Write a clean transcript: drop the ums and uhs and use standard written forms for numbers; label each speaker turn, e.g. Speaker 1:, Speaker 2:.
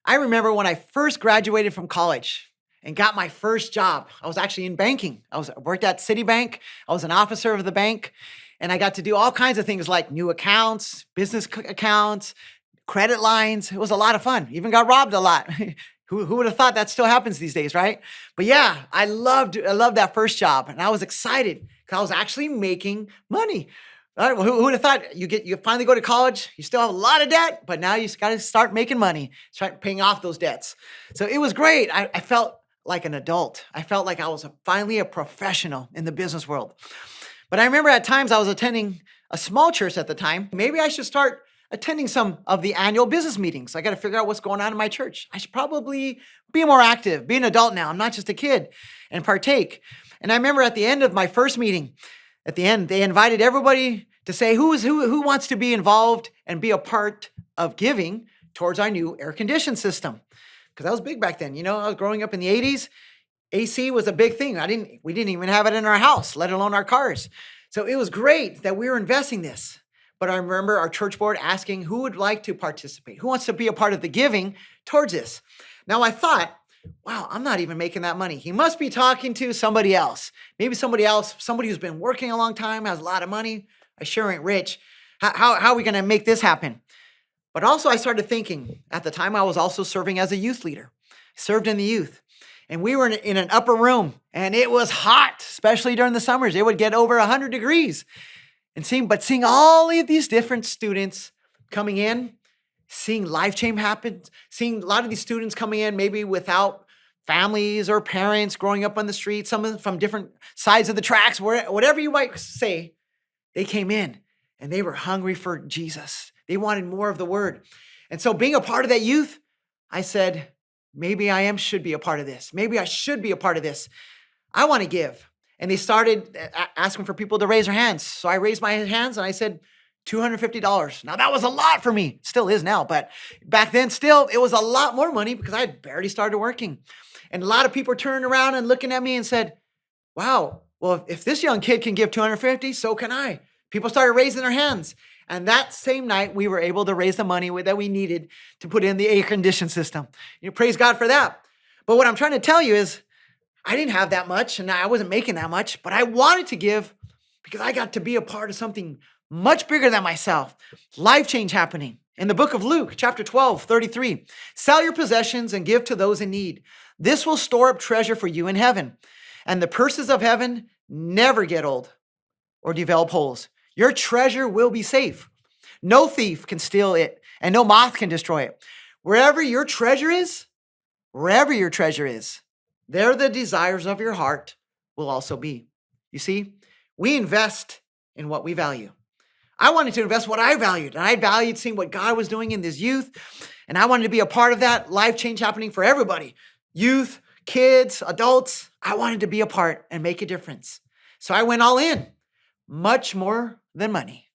Speaker 1: I remember when I first graduated from college and got my first job. I was actually in banking. Worked at Citibank. I was an officer of the bank, and I got to do all kinds of things like new accounts, business accounts, credit lines. It was a lot of fun. Even got robbed a lot. Who would have thought that still happens these days, right? But yeah, I loved that first job, and I was excited because I was actually making money. All right, well, who would have thought you finally go to college, you still have a lot of debt, but now you got to start making money, start paying off those debts. So it was great. I felt like an adult. I felt like I was finally a professional in the business world. But I remember at times I was attending a small church at the time. Maybe I should start attending some of the annual business meetings. I got to figure out what's going on in my church. I should probably be more active, be an adult now. I'm not just a kid, and partake. And I remember at the end of my first meeting, at the end, they invited everybody to say who wants to be involved and be a part of giving towards our new air conditioning system. Because that was big back then. I was growing up in the 80s. AC was a big thing. We didn't even have it in our house, let alone our cars. So it was great that we were investing this. But I remember our church board asking who would like to participate, who wants to be a part of the giving towards this. Now I thought, wow, I'm not even making that money. He must be talking to somebody else. Maybe somebody else, somebody who's been working a long time, has a lot of money. I sure ain't rich. How are we going to make this happen? But also I started thinking, at the time I was also serving as a youth leader, served in the youth. And we were in an upper room, and it was hot, especially during the summers. It would get over 100 degrees. And seeing all of these different students coming in, seeing life change happen, seeing a lot of these students coming in maybe without families or parents growing up on the street, some of them from different sides of the tracks, whatever you might say, they came in and they were hungry for Jesus. They wanted more of the word. And so being a part of that youth, I said, maybe should be a part of this. Maybe I should be a part of this. I want to give. And they started asking for people to raise their hands. So I raised my hands and I said, $250. Now that was a lot for me. Still is now, but back then still, it was a lot more money because I had barely started working. And a lot of people turned around and looking at me and said, wow, well, if this young kid can give 250, so can I. People started raising their hands. And that same night, we were able to raise the money that we needed to put in the air conditioning system. Praise God for that. But what I'm trying to tell you is, I didn't have that much and I wasn't making that much, but I wanted to give because I got to be a part of something much bigger than myself. Life change happening. In the book of Luke, chapter 12, 33, sell your possessions and give to those in need. This will store up treasure for you in heaven. And the purses of heaven never get old or develop holes. Your treasure will be safe. No thief can steal it and no moth can destroy it. Wherever your treasure is, there the desires of your heart will also be. You see, we invest in what we value. I wanted to invest what I valued, and I valued seeing what God was doing in this youth, and I wanted to be a part of that life change happening for everybody. Youth, kids, adults, I wanted to be a part and make a difference. So I went all in, much more than money.